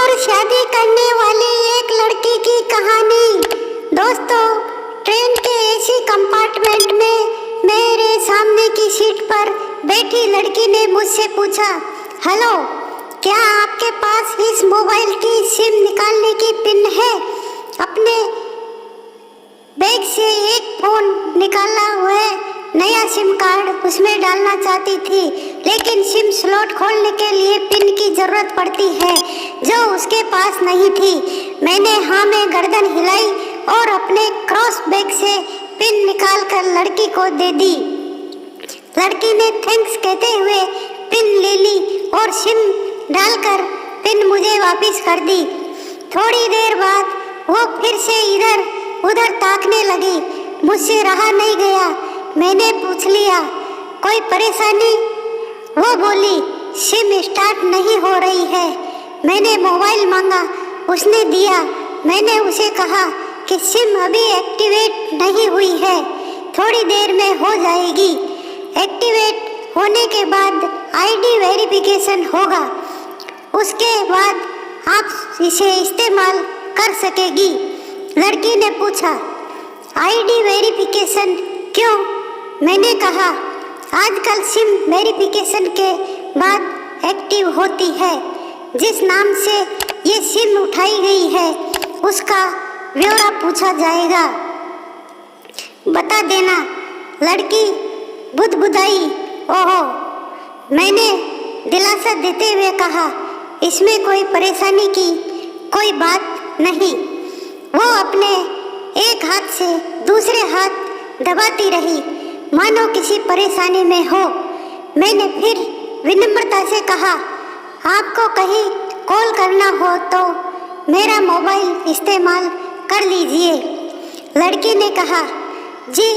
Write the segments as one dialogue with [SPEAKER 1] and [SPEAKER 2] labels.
[SPEAKER 1] पर शादी करने वाली एक लड़की की कहानी। दोस्तों, ट्रेन के एसी कंपार्टमेंट में मेरे सामने की सीट पर बैठी लड़की ने मुझसे पूछा, हेलो, क्या आपके पास इस मोबाइल की सिम निकालने की पिन है? अपने बैग से एक फोन निकाला हुआ नया सिम कार्ड उसमें डालना चाहती थी, लेकिन सिम स्लॉट खोलने के लिए पिन की जरूरत पड़ती है जो उसके पास नहीं थी। मैंने हाँ में गर्दन हिलाई और अपने क्रॉस बैग से पिन निकालकर लड़की को दे दी। लड़की ने थैंक्स कहते हुए पिन ले ली और सिम डालकर पिन मुझे वापस कर दी। थोड़ी देर बाद वो फिर से इधर उधर ताकने लगी। मुझसे रहा नहीं गया, मैंने पूछ लिया, कोई परेशानी? वो बोली, सिम स्टार्ट नहीं हो रही है। मैंने मोबाइल मांगा, उसने दिया। मैंने उसे कहा कि सिम अभी एक्टिवेट नहीं हुई है, थोड़ी देर में हो जाएगी। एक्टिवेट होने के बाद आईडी वेरिफिकेशन होगा, उसके बाद आप इसे इस्तेमाल कर सकेगी। लड़की ने पूछा, आईडी वेरिफिकेशन क्यों? मैंने कहा, आजकल सिम वेरिफिकेशन के बाद एक्टिव होती है। जिस नाम से ये सिम उठाई गई है उसका ब्यौरा पूछा जाएगा, बता देना। लड़की बुदबुदाई। ओहो, मैंने दिलासा देते हुए कहा, इसमें कोई परेशानी की कोई बात नहीं। वो अपने एक हाथ से दूसरे हाथ दबाती रही मानो किसी परेशानी में हो। मैंने फिर विनम्रता से कहा, आपको कहीं कॉल करना हो तो मेरा मोबाइल इस्तेमाल कर लीजिए। लड़की ने कहा, जी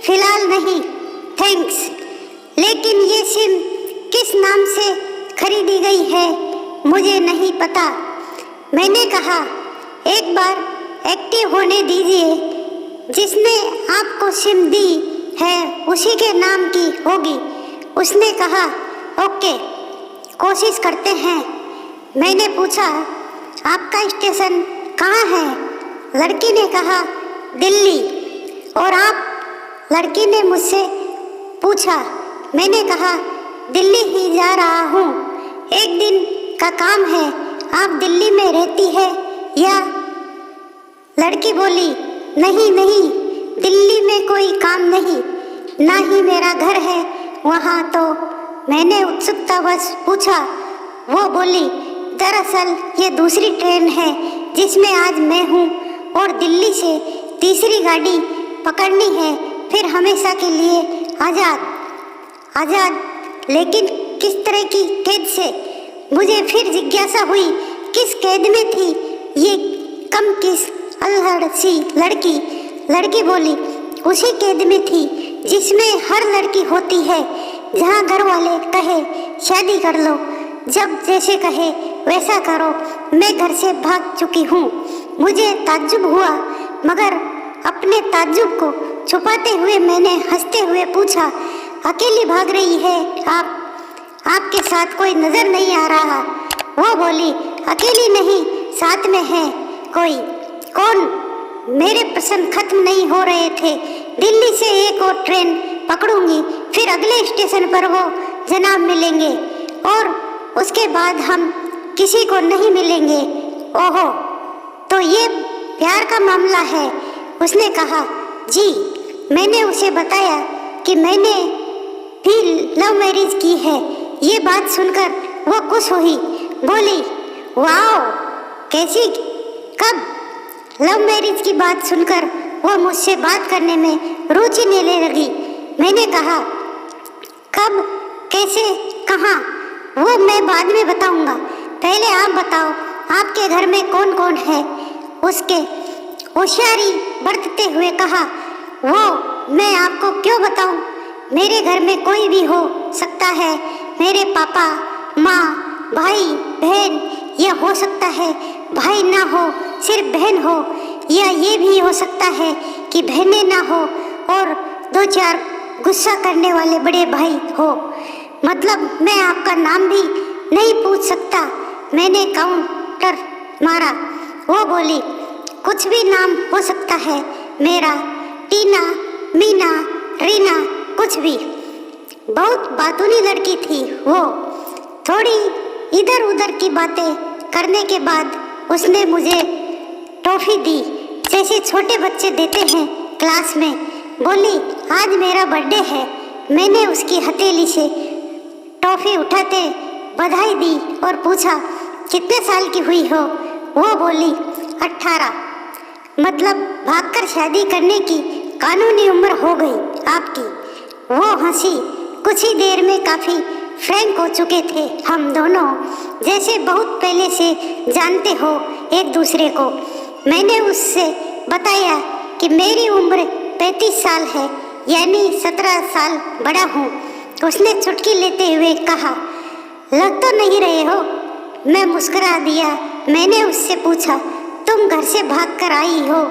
[SPEAKER 1] फिलहाल नहीं, थैंक्स, लेकिन ये सिम किस नाम से खरीदी गई है मुझे नहीं पता। मैंने कहा, एक बार एक्टिव होने दीजिए, जिसने आपको सिम दी है उसी के नाम की होगी। उसने कहा, ओके, कोशिश करते हैं। मैंने पूछा, आपका स्टेशन कहाँ है? लड़की ने कहा, दिल्ली। और आप? लड़की ने मुझसे पूछा। मैंने कहा, दिल्ली ही जा रहा हूँ, एक दिन का काम है। आप दिल्ली में रहती है या? लड़की बोली, नहीं नहीं, दिल्ली में कोई काम नहीं, ना ही मेरा घर है वहाँ। तो मैंने उत्सुकतावश पूछा। वो बोली, दरअसल ये दूसरी ट्रेन है जिसमें आज मैं हूँ और दिल्ली से तीसरी गाड़ी पकड़नी है, फिर हमेशा के लिए आज़ाद। आज़ाद, लेकिन किस तरह की कैद से? मुझे फिर जिज्ञासा हुई, किस कैद में थी ये कम किस अल्हड़ सी लड़की? लड़की बोली, उसी कैद में थी जिसमें हर लड़की होती है, जहाँ घर वाले कहे शादी कर लो, जब जैसे कहे वैसा करो। मैं घर से भाग चुकी हूँ। मुझे ताज्जुब हुआ, मगर अपने ताज्जुब को छुपाते हुए मैंने हंसते हुए पूछा, अकेली भाग रही है आप? आपके साथ कोई नजर नहीं आ रहा? वो बोली, अकेली नहीं, साथ में है कोई। कौन? मेरे प्रश्न खत्म नहीं हो रहे थे। दिल्ली से एक और ट्रेन पकड़ूंगी, फिर अगले स्टेशन पर वो जनाब मिलेंगे और उसके बाद हम किसी को नहीं मिलेंगे। ओहो, तो ये प्यार का मामला है? उसने कहा, जी। मैंने उसे बताया कि मैंने भी लव मैरिज की है। ये बात सुनकर वो खुश हुई, बोली, वाओ, कैसी? कब? लव मैरिज की बात सुनकर वो मुझसे बात करने में रुचि लेने लगी। मैंने कहा, कब, कैसे, कहाँ? वो मैं बाद में बताऊंगा, पहले आप बताओ, आपके घर में कौन कौन है? उसके होशियारी बरतते हुए कहा, वो मैं आपको क्यों बताऊं? मेरे घर में कोई भी हो सकता है, मेरे पापा, माँ, भाई, बहन, या हो सकता है भाई ना हो, सिर्फ बहन हो, या ये भी हो सकता है कि बहनें ना हो और दो चार गुस्सा करने वाले बड़े भाई हो। मतलब मैं आपका नाम भी नहीं पूछ सकता। मैंने काउंटर मारा। वो बोली, कुछ भी नाम हो सकता है मेरा, टीना, मीना, रीना, कुछ भी। बहुत बातूनी लड़की थी वो। थोड़ी इधर उधर की बातें करने के बाद उसने मुझे टॉफी दी, जैसे छोटे बच्चे देते हैं क्लास में। बोली, आज मेरा बर्थडे है। मैंने उसकी हथेली से टॉफी उठाते बधाई दी और पूछा, कितने साल की हुई हो? वो बोली, 18। मतलब भागकर शादी करने की कानूनी उम्र हो गई आपकी। वो हंसी। कुछ ही देर में काफी फ्रैंक हो चुके थे हम दोनों, जैसे बहुत पहले से जानते हो एक दूसरे को। मैंने उससे बताया कि मेरी उम्र 35 साल है, यानी 17 साल बड़ा हूँ। उसने चुटकी लेते हुए कहा, लग तो नहीं रहे हो। मैं मुस्कुरा दिया। मैंने उससे पूछा, तुम घर से भागकर आई हो?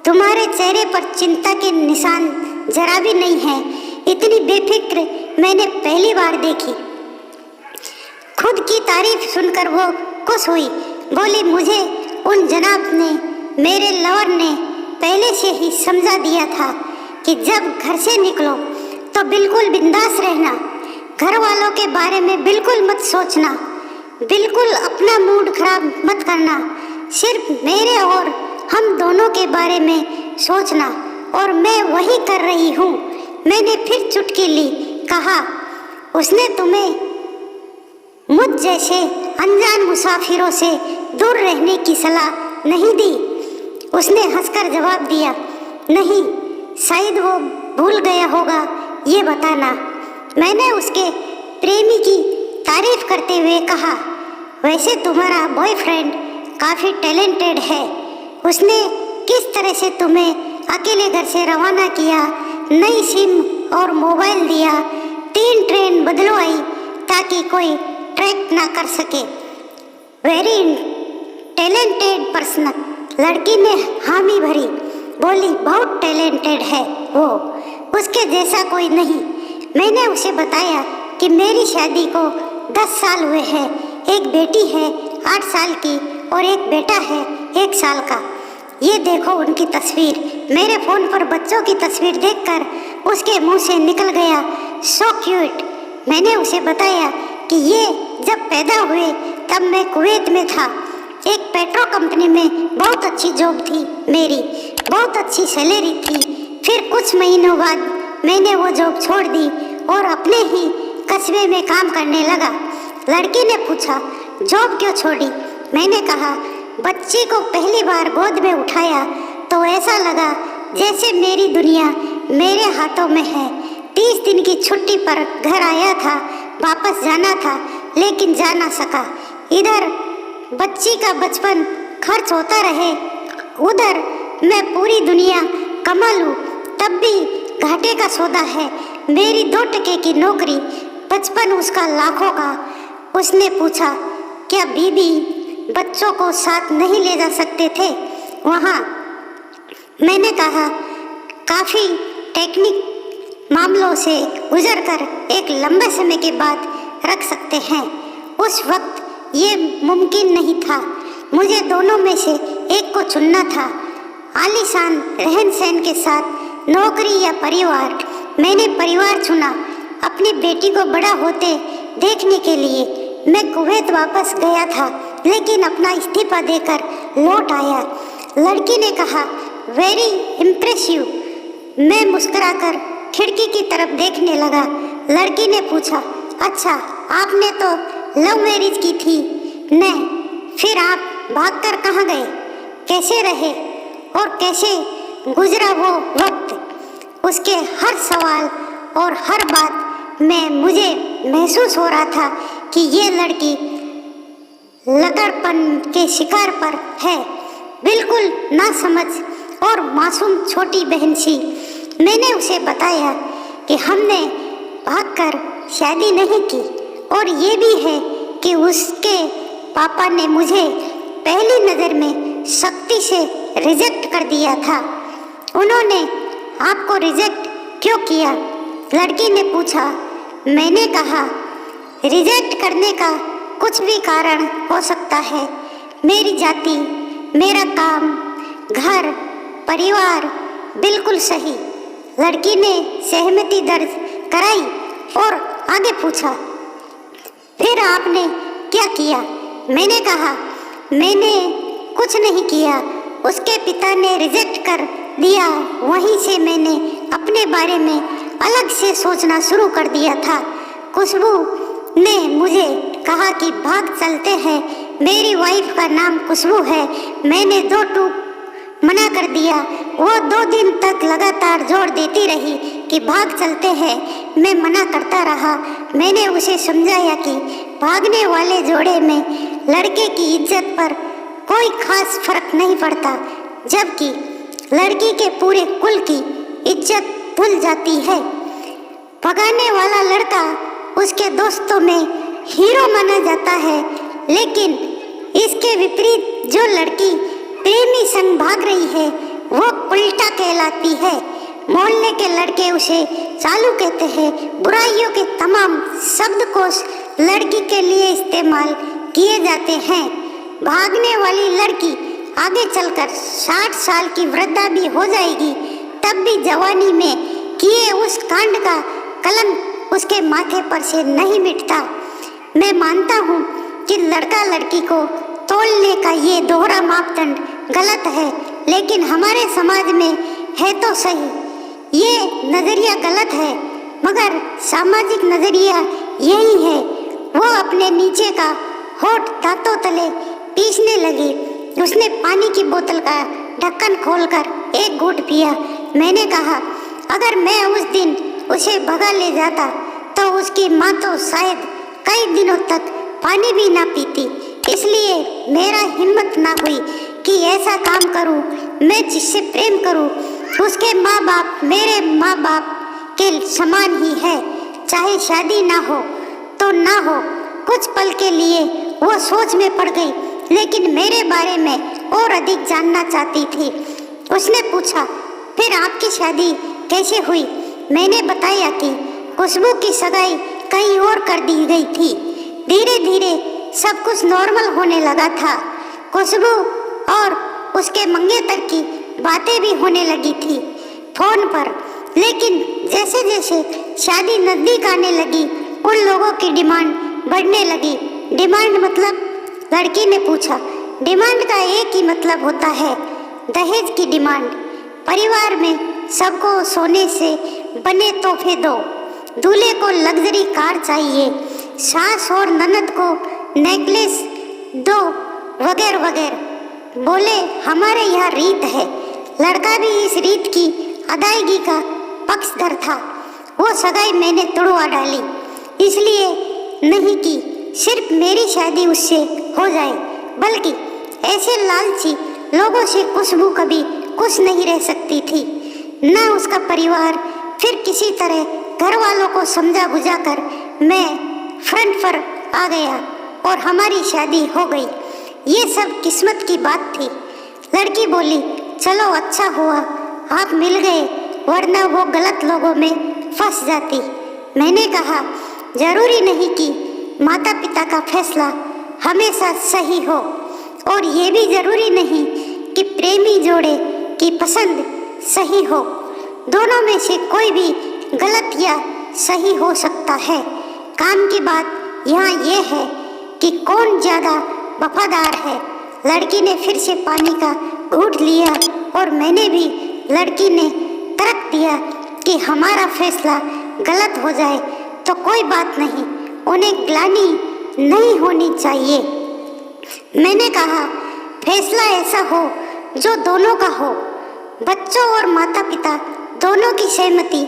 [SPEAKER 1] तुम्हारे चेहरे पर चिंता के निशान जरा भी नहीं है। इतनी बेफिक्र मैंने पहली बार देखी। खुद की तारीफ सुनकर वो खुश हुई। बोली, मुझे उन जनाब ने, मेरे लवर ने पहले से ही समझा दिया था कि जब घर से निकलो तो बिल्कुल बिंदास रहना, घर वालों के बारे में बिल्कुल मत सोचना, बिल्कुल अपना मूड खराब मत करना, सिर्फ मेरे और हम दोनों के बारे में सोचना। और मैं वही कर रही हूँ। मैंने फिर चुटकी ली। कहा, उसने तुम्हें मुझ जैसे अनजान मुसाफिरों से दूर रहने की सलाह नहीं दी? उसने हंसकर जवाब दिया, नहीं, शायद वो भूल गया होगा ये बताना। मैंने उसके प्रेमी की तारीफ करते हुए कहा, वैसे तुम्हारा बॉयफ्रेंड काफ़ी टैलेंटेड है। उसने किस तरह से तुम्हें अकेले घर से रवाना किया, नई सिम और मोबाइल दिया, 3 ट्रेन बदलवाई ताकि कोई ट्रैक ना कर सके। Very talented person. लड़की ने हामी भरी। बोली, बहुत टैलेंटेड है वो, उसके जैसा कोई नहीं। मैंने उसे बताया कि मेरी शादी को 10 साल हुए हैं, एक बेटी है 8 साल की और एक बेटा है 1 साल का। ये देखो उनकी तस्वीर। मेरे फ़ोन पर बच्चों की तस्वीर देखकर उसके मुंह से निकल गया, सो क्यूट। मैंने उसे बताया कि ये जब पैदा हुए तब मैं कुवैत में था, एक पेट्रो कंपनी में बहुत अच्छी जॉब थी मेरी, बहुत अच्छी सैलरी थी। फिर कुछ महीनों बाद मैंने वो जॉब छोड़ दी और अपने ही कस्बे में काम करने लगा। लड़की ने पूछा, जॉब क्यों छोड़ी? मैंने कहा, बच्ची को पहली बार गोद में उठाया तो ऐसा लगा जैसे मेरी दुनिया मेरे हाथों में है। 30 दिन की छुट्टी पर घर आया था, वापस जाना था लेकिन जा ना सका। इधर बच्ची का बचपन खर्च होता रहे, उधर मैं पूरी दुनिया कमा लूं तब भी घाटे का सौदा है। मेरी 2 टके की नौकरी, बचपन उसका लाखों का। उसने पूछा, क्या बीबी बच्चों को साथ नहीं ले जा सकते थे वहाँ? मैंने कहा, काफ़ी टेक्निक मामलों से गुजरकर एक लंबे समय के बाद रख सकते हैं। उस वक्त ये मुमकिन नहीं था। मुझे दोनों में से एक को चुनना था, आलीशान रहन सहन के साथ नौकरी या परिवार। मैंने परिवार चुना। अपनी बेटी को बड़ा होते देखने के लिए मैं कुवैत वापस गया था, लेकिन अपना इस्तीफा देकर लौट आया। लड़की ने कहा, वेरी इम्प्रेसिव। मैं मुस्कुराकर खिड़की की तरफ देखने लगा। लड़की ने पूछा, अच्छा, आपने तो लव मैरिज की थी न? फिर आप भागकर कहाँ गए? कैसे रहे और कैसे गुजरा वो वक्त? उसके हर सवाल और हर बात में मुझे महसूस हो रहा था कि ये लड़की लकड़पन के शिकार पर है, बिल्कुल नासमझ और मासूम छोटी बहन सी। मैंने उसे बताया कि हमने भागकर शादी नहीं की और ये भी है कि उसके पापा ने मुझे पहली नज़र में सख्ती से रिजेक्ट कर दिया था। उन्होंने आपको रिजेक्ट क्यों किया? लड़की ने पूछा। मैंने कहा, रिजेक्ट करने का कुछ भी कारण हो सकता है। मेरी जाति, मेरा काम, घर, परिवार बिल्कुल सही। लड़की ने सहमति दर्ज कराई और आगे पूछा, फिर आपने क्या किया? मैंने कहा, मैंने कुछ नहीं किया। उसके पिता ने रिजेक्ट कर दिया। वहीं से मैंने अपने बारे में अलग से सोचना शुरू कर दिया था। खुशबू ने मुझे कहा कि भाग चलते हैं। मेरी वाइफ का नाम खुशबू है। मैंने 2 टूक मना कर दिया। वो 2 दिन तक लगातार जोर देती रही कि भाग चलते हैं। मैं मना करता रहा। मैंने उसे समझाया कि भागने वाले जोड़े में लड़के की इज्जत पर कोई खास फर्क नहीं पड़ता, जबकि लड़की के पूरे कुल की इज्जत भूल जाती है। भगाने वाला लड़का उसके दोस्तों में हीरो माना जाता है, लेकिन इसके विपरीत जो लड़की प्रेमी संग भाग रही है वो उल्टा कहलाती है। मोहल्ले के लड़के उसे चालू कहते हैं। बुराइयों के तमाम शब्दकोश लड़की के लिए इस्तेमाल किए जाते हैं। भागने वाली लड़की आगे चलकर 60 साल की वृद्धा भी हो जाएगी, तब भी जवानी में किए उस कांड का कलंक उसके माथे पर से नहीं मिटता। मैं मानता हूँ कि लड़का लड़की को तोलने का ये दोहरा मापदंड गलत है, लेकिन हमारे समाज में है तो सही। ये नजरिया गलत है, मगर सामाजिक नजरिया यही है। वो अपने नीचे का होठ दांतों तले पीसने लगी। उसने पानी की बोतल का ढक्कन खोलकर एक घूंट पिया। मैंने कहा, अगर मैं उस दिन उसे भगा ले जाता तो उसकी माँ तो शायद कई दिनों तक पानी भी ना पीती। इसलिए मेरा हिम्मत ना हुई कि ऐसा काम करूं। मैं जिससे प्रेम करूं उसके माँ बाप मेरे माँ बाप के समान ही है, चाहे शादी ना हो तो ना हो। कुछ पल के लिए वो सोच में पड़ गई, लेकिन मेरे बारे में और अधिक जानना चाहती थी। उसने पूछा, फिर आपकी शादी कैसे हुई? मैंने बताया कि खुशबू की सगाई कहीं और कर दी गई थी। धीरे धीरे सब कुछ नॉर्मल होने लगा था। खुशबू और उसके मंगेतर की बातें भी होने लगी थी फोन पर, लेकिन जैसे जैसे शादी नजदीक आने लगी उन लोगों की डिमांड बढ़ने लगी। डिमांड मतलब? लड़की ने पूछा। डिमांड का एक ही मतलब होता है, दहेज की डिमांड। परिवार में सबको सोने से बने तोहफे दो, दूल्हे को लग्जरी कार चाहिए, सास और ननद को नेकलेस दो, वगैरह वगैरह। बोले, हमारे यहाँ रीत है। लड़का भी इस रीत की अदायगी का पक्षधर था। वो सगाई मैंने तुड़वा डाली, इसलिए नहीं कि सिर्फ मेरी शादी उससे हो जाए, बल्कि ऐसे लालची लोगों से खुशबू कभी खुश नहीं रह सकती थी। न उसका परिवार। फिर किसी तरह घर वालों को समझा बुझा कर मैं फ्रंट पर आ गया और हमारी शादी हो गई। ये सब किस्मत की बात थी। लड़की बोली, चलो अच्छा हुआ आप मिल गए, वरना वो गलत लोगों में फंस जाती। मैंने कहा, जरूरी नहीं कि माता पिता का फैसला हमेशा सही हो, और ये भी जरूरी नहीं कि प्रेमी जोड़े की पसंद सही हो। दोनों में से कोई भी गलत या सही हो सकता है। काम की बात यहाँ ये है कि कौन ज़्यादा वफादार है। लड़की ने फिर से पानी का घूंट लिया और मैंने भी। लड़की ने तर्क दिया कि हमारा फैसला गलत हो जाए तो कोई बात नहीं, उन्हें ग्लानि नहीं होनी चाहिए। मैंने कहा, फैसला ऐसा हो जो दोनों का हो, बच्चों और माता पिता दोनों की सहमति,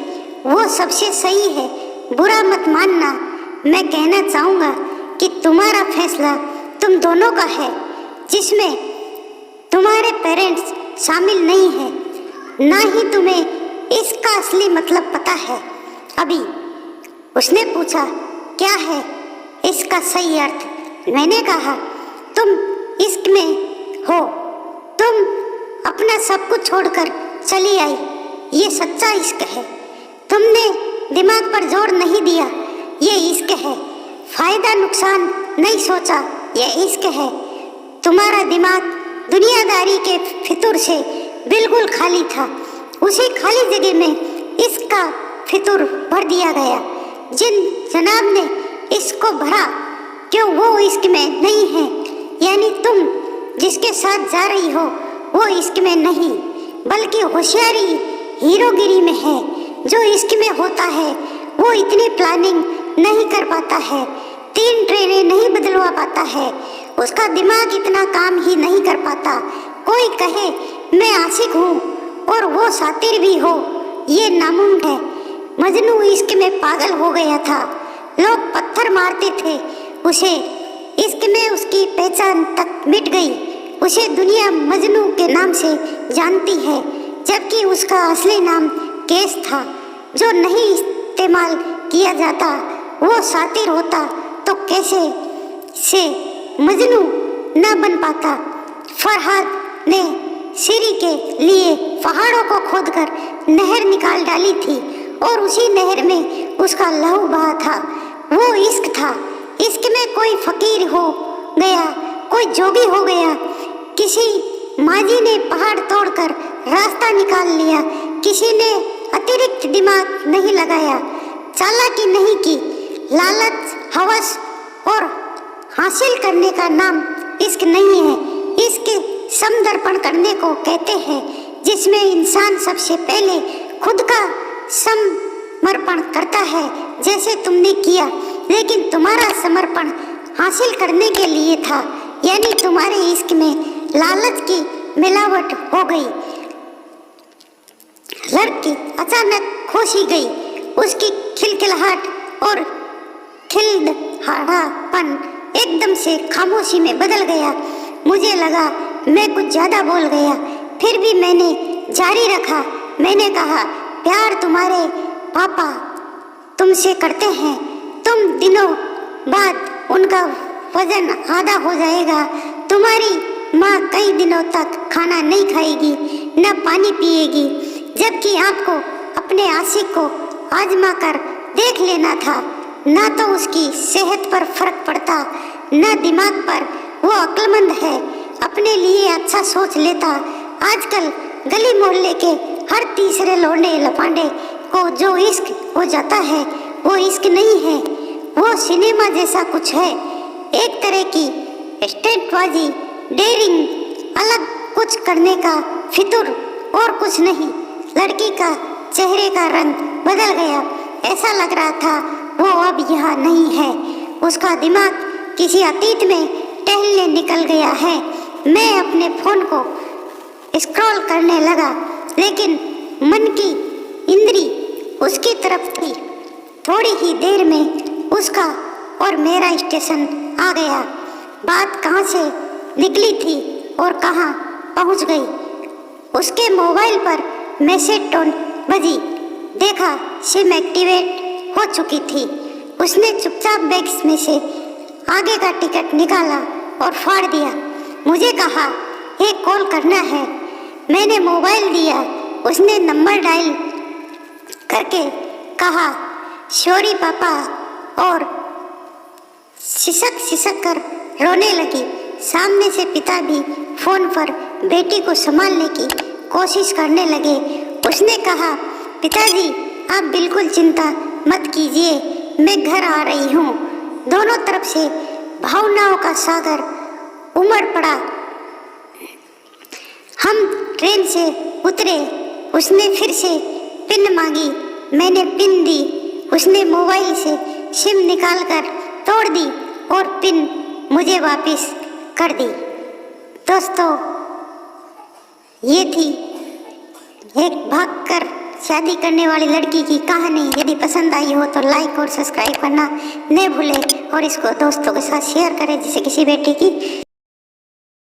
[SPEAKER 1] वो सबसे सही है। बुरा मत मानना, मैं कहना चाहूँगा कि तुम्हारा फैसला तुम दोनों का है, जिसमें तुम्हारे पेरेंट्स शामिल नहीं है। ना ही तुम्हें इसका असली मतलब पता है अभी। उसने पूछा, क्या है इसका सही अर्थ? मैंने कहा, तुम इश्क में हो, तुम अपना सब कुछ छोड़कर चली आई, ये सच्चा इश्क है। तुमने दिमाग पर जोर नहीं दिया, ये इश्क है। फायदा नुकसान नहीं सोचा, ये इश्क है। तुम्हारा दिमाग दुनियादारी के फितूर से बिल्कुल खाली था। उसी खाली जगह में इसका फितूर भर दिया गया। जिन जनाब ने इसको भरा, क्यों वो इश्क में नहीं है, यानी तुम जिसके साथ जा रही हो वो इश्क में नहीं, बल्कि होशियारी हीरोगिरी में है। जो इश्क में होता है वो इतनी प्लानिंग नहीं कर पाता है, 3 ट्रेनें नहीं बदलवा पाता है, उसका दिमाग इतना काम ही नहीं कर पाता। कोई कहे मैं आशिक हूँ और वो सातिर भी हो, ये नामुमकिन है। मजनू इश्क में पागल हो गया था, लोग पत्थर मारते थे उसे, इश्क में उसकी पहचान तक मिट गई। उसे दुनिया मजनू के नाम से जानती है, जबकि उसका असली नाम केस था। जो नहीं इस्तेमाल किया जाता वो सातिर होता तो कैसे से मजनू न बन पाता। फरहाद ने सीरी के लिए पहाड़ों को खोदकर नहर निकाल डाली थी और उसी नहर में उसका लहू बहा था। वो इश्क था। इश्क में कोई फकीर हो गया, कोई जोगी हो गया, किसी माजी ने पहाड़ तोड़कर रास्ता निकाल लिया, किसी ने अतिरिक्त दिमाग नहीं लगाया, चालाकी नहीं की। लालच, हवस और हासिल करने का नाम इश्क नहीं है। इश्क समर्पण करने को कहते हैं, जिसमें इंसान सबसे पहले खुद का समर्पण करता है, जैसे तुमने किया। लेकिन तुम्हारा समर्पण हासिल करने के लिए था, यानी तुम्हारे इश्क में लालच की मिलावट हो गई। लड़की अचानक खो सी गई। उसकी खिलखिलाहट और खिलखिलाहटपन एकदम से खामोशी में बदल गया। मुझे लगा मैं कुछ ज्यादा बोल गया, फिर भी मैंने जारी रखा। मैंने कहा, प्यार तुम्हारे पापा तुमसे करते हैं, तुम दिनों बाद उनका वजन आधा हो जाएगा। तुम्हारी माँ कई दिनों तक खाना नहीं खाएगी, न पानी पिएगी, जबकि आपको अपने आशिक को आजमा कर देख लेना था। ना तो उसकी सेहत पर फर्क पड़ता, ना दिमाग पर। वो अक्लमंद है, अपने लिए अच्छा सोच लेता। आजकल गली मोहल्ले के हर तीसरे लौंडे लफांडे को जो इश्क हो जाता है वो इश्क नहीं है, वो सिनेमा जैसा कुछ है, एक तरह की स्टंटबाजी, डेयरिंग, अलग कुछ करने का फितूर और कुछ नहीं। लड़की का चेहरे का रंग बदल गया। ऐसा लग रहा था वो अब यहाँ नहीं है, उसका दिमाग किसी अतीत में टहलने निकल गया है। मैं अपने फोन को स्क्रॉल करने लगा, लेकिन मन की इंद्री उसकी तरफ थी। थोड़ी ही देर में उसका और मेरा स्टेशन आ गया। बात कहाँ से निकली थी और कहाँ पहुँच गई। उसके मोबाइल पर मैसेज टोन बजी। देखा सिम एक्टिवेट हो चुकी थी। उसने चुपचाप बैग्स में से आगे का टिकट निकाला और फाड़ दिया। मुझे कहा, एक कॉल करना है। मैंने मोबाइल दिया। उसने नंबर डायल करके कहा, सॉरी पापा, और सिसक कर रोने लगी। सामने से पिता भी फोन पर बेटी को संभालने की कोशिश करने लगे। उसने कहा, पिताजी आप बिल्कुल चिंता मत कीजिए, मैं घर आ रही हूँ। दोनों तरफ से भावनाओं का सागर उमड़ पड़ा। हम ट्रेन से उतरे। उसने फिर से पिन मांगी। मैंने पिन दी। उसने मोबाइल से सिम निकालकर तोड़ दी और पिन मुझे वापस कर दी। दोस्तों, ये थी एक भागकर शादी करने वाली लड़की की कहानी। यदि पसंद आई हो तो लाइक और सब्सक्राइब करना न भूलें और इसको दोस्तों के साथ शेयर करें, जिसे किसी बेटी की